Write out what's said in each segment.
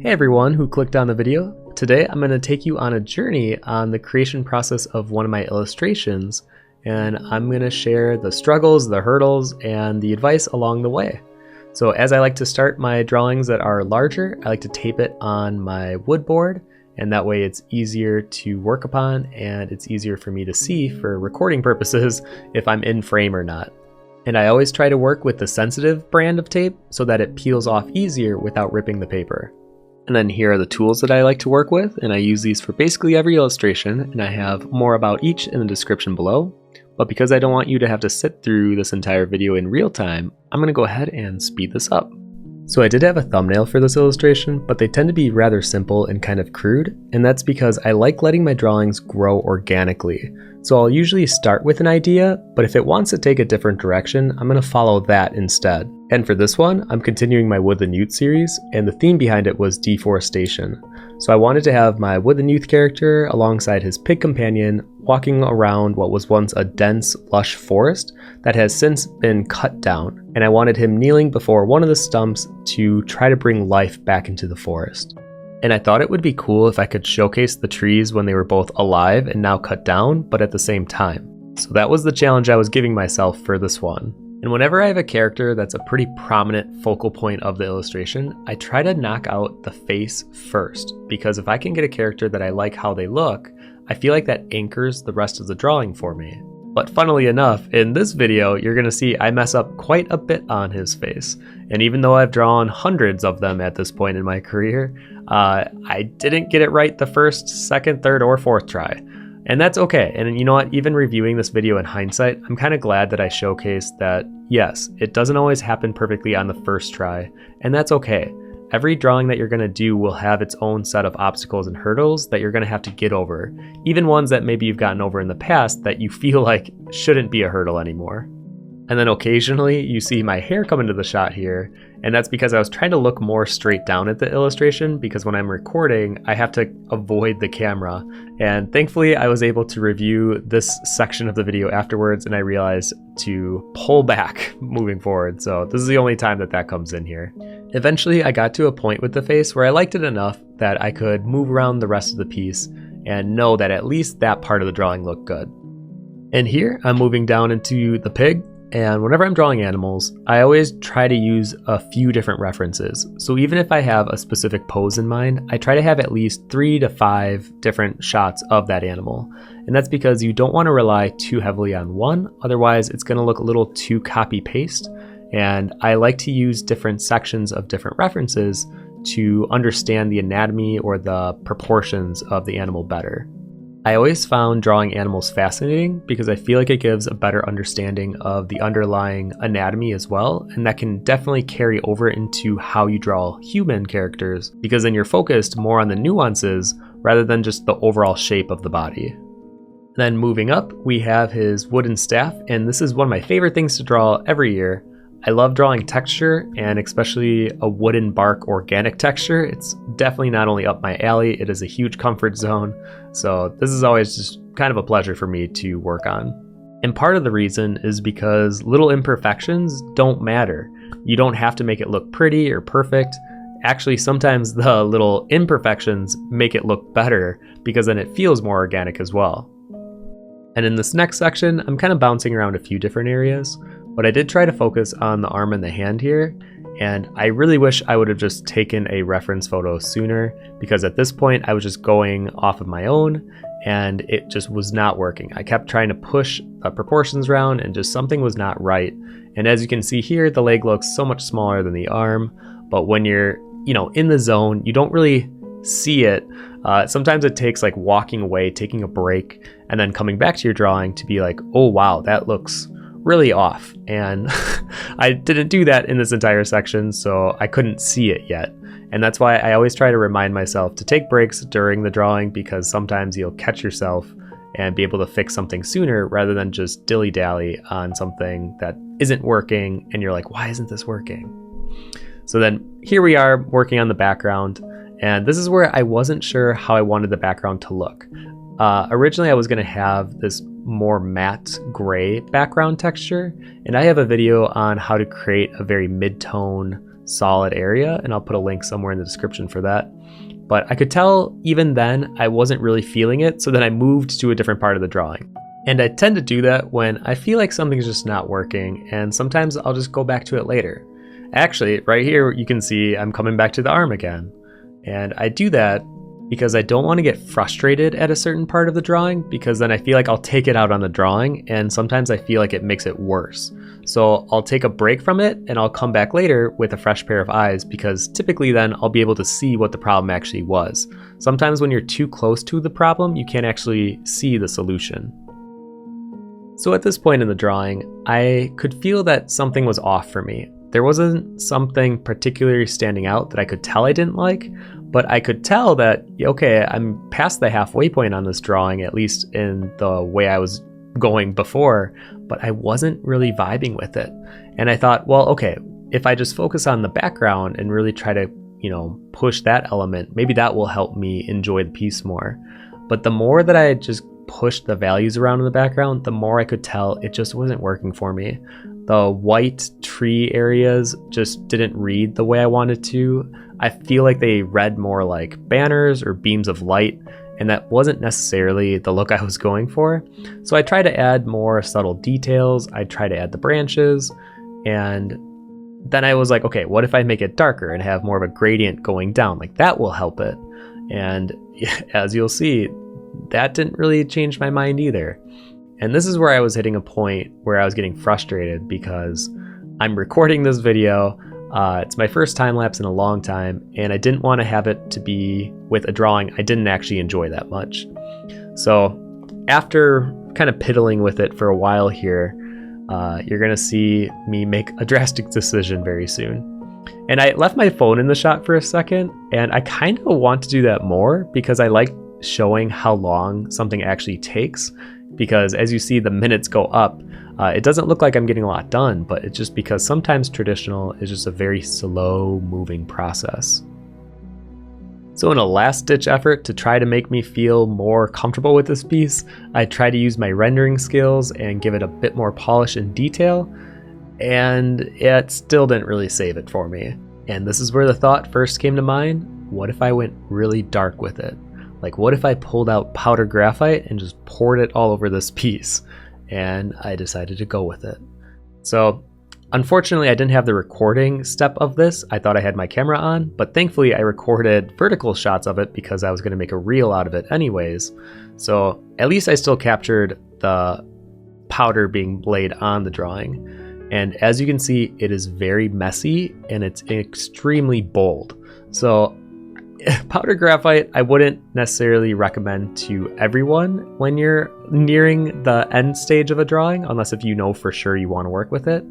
Hey everyone who clicked on the video. Today I'm going to take you on a journey on the creation process of one of my illustrations, and I'm going to share the struggles, the hurdles, and the advice along the way. So as I like to start my drawings that are larger, I like to tape it on my wood board, and that way it's easier to work upon and it's easier for me to see for recording purposes if I'm in frame or not. And I always try to work with the sensitive brand of tape so that it peels off easier without ripping the paper. And then here are the tools that I like to work with, and I use these for basically every illustration, and I have more about each in the description below. But because I don't want you to have to sit through this entire video in real time, I'm going to go ahead and speed this up. So I did have a thumbnail for this illustration, but they tend to be rather simple and kind of crude, and that's because I like letting my drawings grow organically. So I'll usually start with an idea, but if it wants to take a different direction, I'm going to follow that instead. And for this one, I'm continuing my Woodland Youth series, and the theme behind it was deforestation. So I wanted to have my Woodland Youth character alongside his pig companion walking around what was once a dense, lush forest that has since been cut down, and I wanted him kneeling before one of the stumps to try to bring life back into the forest. And I thought it would be cool if I could showcase the trees when they were both alive and now cut down, but at the same time. So that was the challenge I was giving myself for this one. And whenever I have a character that's a pretty prominent focal point of the illustration, I try to knock out the face first, because if I can get a character that I like how they look, I feel like that anchors the rest of the drawing for me. But funnily enough, in this video, you're going to see I mess up quite a bit on his face. And even though I've drawn hundreds of them at this point in my career, I didn't get it right the first, second, third, or fourth try. And that's okay. And you know what? Even reviewing this video in hindsight, I'm kind of glad that I showcased that, yes, it doesn't always happen perfectly on the first try, and that's okay. Every drawing that you're going to do will have its own set of obstacles and hurdles that you're going to have to get over, even ones that maybe you've gotten over in the past that you feel like shouldn't be a hurdle anymore. And then occasionally you see my hair come into the shot here, and that's because I was trying to look more straight down at the illustration, because when I'm recording, I have to avoid the camera. And thankfully I was able to review this section of the video afterwards, and I realized to pull back moving forward. So this is the only time that comes in here. Eventually I got to a point with the face where I liked it enough that I could move around the rest of the piece and know that at least that part of the drawing looked good. And here I'm moving down into the pig. And whenever I'm drawing animals, I always try to use a few different references. So even if I have a specific pose in mind, I try to have at least 3 to 5 different shots of that animal. And that's because you don't want to rely too heavily on one, otherwise it's going to look a little too copy-paste. And I like to use different sections of different references to understand the anatomy or the proportions of the animal better. I always found drawing animals fascinating because I feel like it gives a better understanding of the underlying anatomy as well, and that can definitely carry over into how you draw human characters, because then you're focused more on the nuances rather than just the overall shape of the body. Then moving up, we have his wooden staff, and this is one of my favorite things to draw every year. I love drawing texture, and especially a wooden bark organic texture. It's definitely not only up my alley, it is a huge comfort zone. So this is always just kind of a pleasure for me to work on. And part of the reason is because little imperfections don't matter. You don't have to make it look pretty or perfect. Actually, sometimes the little imperfections make it look better because then it feels more organic as well. And in this next section, I'm kind of bouncing around a few different areas, but I did try to focus on the arm and the hand here, and I really wish I would have just taken a reference photo sooner, because at this point I was just going off of my own and it just was not working. I kept trying to push the proportions around and just something was not right. And as you can see here, the leg looks so much smaller than the arm, but when you're, in the zone, you don't really see it. Sometimes it takes like walking away, taking a break, and then coming back to your drawing to be like, oh wow, that looks really off. And I didn't do that in this entire section, so I couldn't see it yet. And that's why I always try to remind myself to take breaks during the drawing, because sometimes you'll catch yourself and be able to fix something sooner rather than just dilly-dally on something that isn't working and you're like, why isn't this working? So then here we are working on the background, and this is where I wasn't sure how I wanted the background to look. Originally I was going to have this more matte gray background texture, and I have a video on how to create a very mid-tone solid area, and I'll put a link somewhere in the description for that. But I could tell even then I wasn't really feeling it, so then I moved to a different part of the drawing. And I tend to do that when I feel like something's just not working, and sometimes I'll just go back to it later. Actually, right here you can see I'm coming back to the arm again. And I do that because I don't want to get frustrated at a certain part of the drawing, because then I feel like I'll take it out on the drawing, and sometimes I feel like it makes it worse. So I'll take a break from it and I'll come back later with a fresh pair of eyes, because typically then I'll be able to see what the problem actually was. Sometimes when you're too close to the problem, you can't actually see the solution. So at this point in the drawing, I could feel that something was off for me. There wasn't something particularly standing out that I could tell I didn't like, but I could tell that, okay, I'm past the halfway point on this drawing, at least in the way I was going before, but I wasn't really vibing with it. And I thought, well, okay, if I just focus on the background and really try to, push that element, maybe that will help me enjoy the piece more. But the more that I just pushed the values around in the background, the more I could tell it just wasn't working for me. The white tree areas just didn't read the way I wanted to. I feel like they read more like banners or beams of light, and that wasn't necessarily the look I was going for. So I tried to add more subtle details. I tried to add the branches, and then I was like, okay, what if I make it darker and have more of a gradient going down? Like that will help it. And as you'll see, that didn't really change my mind either. And this is where I was hitting a point where I was getting frustrated, because I'm recording this video. It's my first time lapse in a long time, and I didn't want to have it to be with a drawing I didn't actually enjoy that much. So after kind of piddling with it for a while here, you're going to see me make a drastic decision very soon. And I left my phone in the shot for a second, and I kind of want to do that more because I like showing how long something actually takes. Because as you see, the minutes go up. It doesn't look like I'm getting a lot done, but it's just because sometimes traditional is just a very slow moving process. So in a last ditch effort to try to make me feel more comfortable with this piece, I tried to use my rendering skills and give it a bit more polish and detail, and it still didn't really save it for me. And this is where the thought first came to mind: what if I went really dark with it? Like, what if I pulled out powder graphite and just poured it all over this piece? And I decided to go with it. So unfortunately, I didn't have the recording step of this. I thought I had my camera on, but thankfully I recorded vertical shots of it because I was going to make a reel out of it anyways. So at least I still captured the powder being laid on the drawing. And as you can see, it is very messy and it's extremely bold. So powder graphite, I wouldn't necessarily recommend to everyone when you're nearing the end stage of a drawing, unless if you know for sure you want to work with it.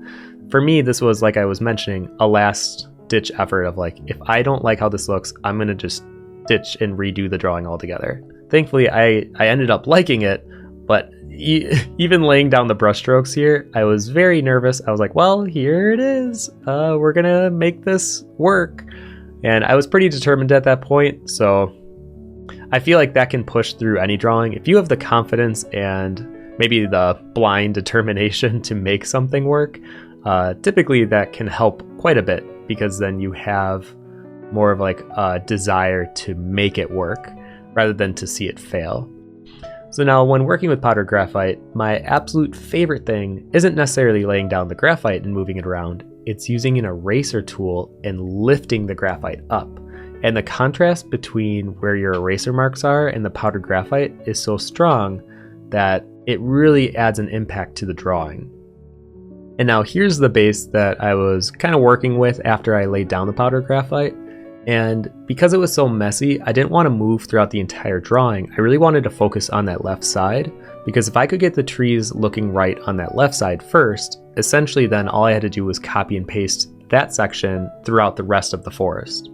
For me, this was, like I was mentioning, a last ditch effort of like, if I don't like how this looks, I'm going to just ditch and redo the drawing altogether. Thankfully, I ended up liking it, but even laying down the brushstrokes here, I was very nervous. I was like, well, here it is. We're going to make this work. And I was pretty determined at that point, so I feel like that can push through any drawing. If you have the confidence and maybe the blind determination to make something work, typically that can help quite a bit, because then you have more of like a desire to make it work rather than to see it fail. So now when working with powdered graphite, my absolute favorite thing isn't necessarily laying down the graphite and moving it around. It's using an eraser tool and lifting the graphite up. And the contrast between where your eraser marks are and the powdered graphite is so strong that it really adds an impact to the drawing. And now here's the base that I was kind of working with after I laid down the powdered graphite. And because it was so messy, I didn't want to move throughout the entire drawing. I really wanted to focus on that left side, because if I could get the trees looking right on that left side first, essentially then all I had to do was copy and paste that section throughout the rest of the forest.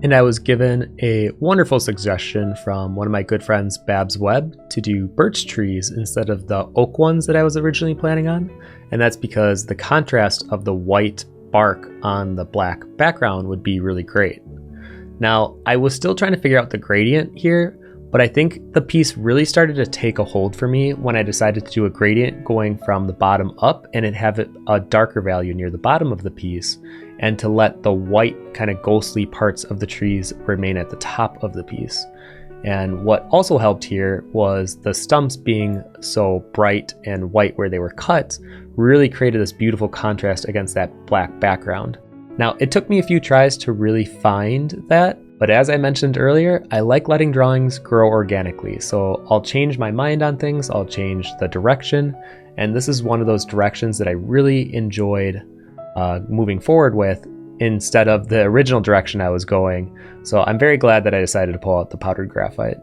And I was given a wonderful suggestion from one of my good friends, Babs Webb, to do birch trees instead of the oak ones that I was originally planning on. And that's because the contrast of the white bark on the black background would be really great. Now, I was still trying to figure out the gradient here, but I think the piece really started to take a hold for me when I decided to do a gradient going from the bottom up and it have a darker value near the bottom of the piece. and to let the white kind of ghostly parts of the trees remain at the top of the piece. And what also helped here was the stumps being so bright and white where they were cut really created this beautiful contrast against that black background. Now, it took me a few tries to really find that, but as I mentioned earlier, I like letting drawings grow organically. So I'll change my mind on things, I'll change the direction, and this is one of those directions that I really enjoyed moving forward with instead of the original direction I was going. So I'm very glad that I decided to pull out the powdered graphite.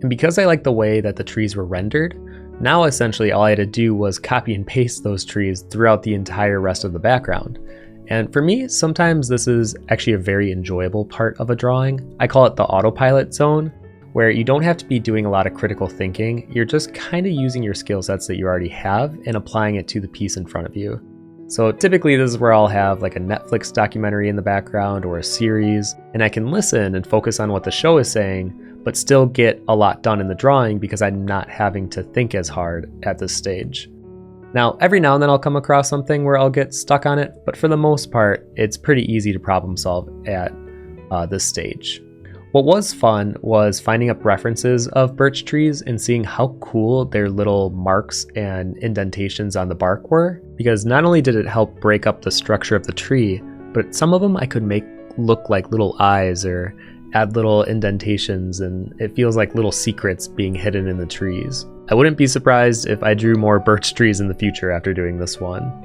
And because I like the way that the trees were rendered, now essentially all I had to do was copy and paste those trees throughout the entire rest of the background. And for me, sometimes this is actually a very enjoyable part of a drawing. I call it the autopilot zone, where you don't have to be doing a lot of critical thinking. You're just kind of using your skill sets that you already have and applying it to the piece in front of you. So typically this is where I'll have like a Netflix documentary in the background or a series, and I can listen and focus on what the show is saying, but still get a lot done in the drawing because I'm not having to think as hard at this stage. Now, every now and then I'll come across something where I'll get stuck on it, but for the most part, it's pretty easy to problem solve at this stage. What was fun was finding up references of birch trees and seeing how cool their little marks and indentations on the bark were, because not only did it help break up the structure of the tree, but some of them I could make look like little eyes or add little indentations, and it feels like little secrets being hidden in the trees. I wouldn't be surprised if I drew more birch trees in the future after doing this one.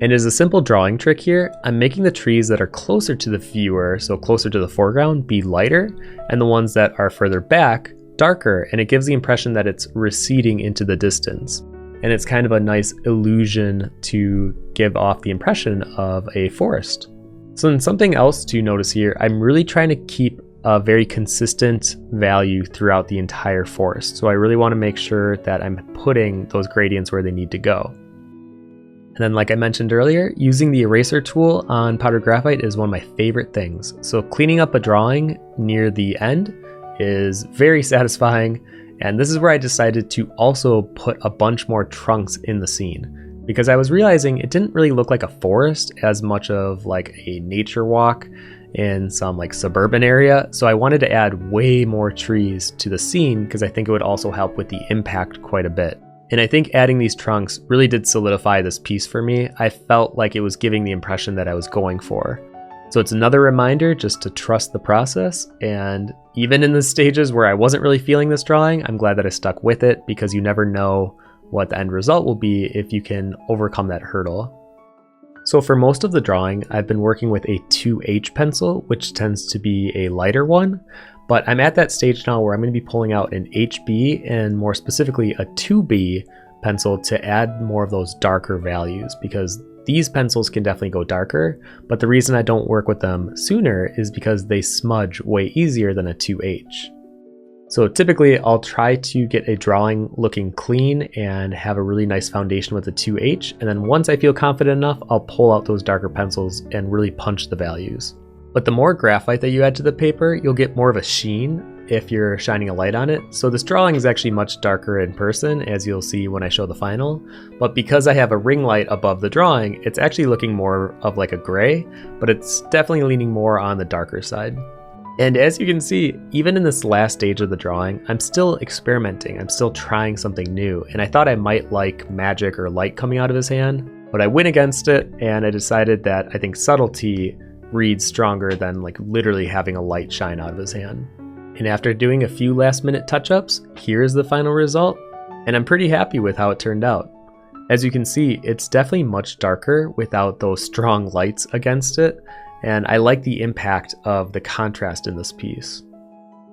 And as a simple drawing trick here, I'm making the trees that are closer to the viewer, so closer to the foreground, be lighter, and the ones that are further back, darker, and it gives the impression that it's receding into the distance. And it's kind of a nice illusion to give off the impression of a forest. So then something else to notice here, I'm really trying to keep a very consistent value throughout the entire forest. So I really want to make sure that I'm putting those gradients where they need to go. And then like I mentioned earlier, using the eraser tool on powdered graphite is one of my favorite things. So cleaning up a drawing near the end is very satisfying. And this is where I decided to also put a bunch more trunks in the scene, because I was realizing it didn't really look like a forest as much of like a nature walk in some like suburban area. So I wanted to add way more trees to the scene because I think it would also help with the impact quite a bit. And I think adding these trunks really did solidify this piece for me. I felt like it was giving the impression that I was going for. So it's another reminder just to trust the process. And even in the stages where I wasn't really feeling this drawing, I'm glad that I stuck with it, because you never know what the end result will be if you can overcome that hurdle. So for most of the drawing, I've been working with a 2H pencil, which tends to be a lighter one. But I'm at that stage now where I'm going to be pulling out an HB and more specifically a 2B pencil to add more of those darker values, because these pencils can definitely go darker, but the reason I don't work with them sooner is because they smudge way easier than a 2H. So typically I'll try to get a drawing looking clean and have a really nice foundation with a 2H, and then once I feel confident enough, I'll pull out those darker pencils and really punch the values. But the more graphite that you add to the paper, you'll get more of a sheen if you're shining a light on it. So this drawing is actually much darker in person, as you'll see when I show the final. But because I have a ring light above the drawing, it's actually looking more of like a gray, but it's definitely leaning more on the darker side. And as you can see, even in this last stage of the drawing, I'm still experimenting. I'm still trying something new. And I thought I might like magic or light coming out of his hand, but I went against it and I decided that I think subtlety reads stronger than like literally having a light shine out of his hand. And after doing a few last minute touch-ups, here's the final result, and I'm pretty happy with how it turned out. As you can see, it's definitely much darker without those strong lights against it, and I like the impact of the contrast in this piece.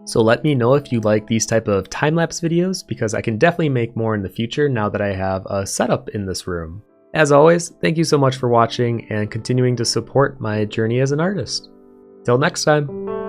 So let me know if you like these type of time-lapse videos, because I can definitely make more in the future now that I have a setup in this room. As always, thank you so much for watching and continuing to support my journey as an artist. Till next time.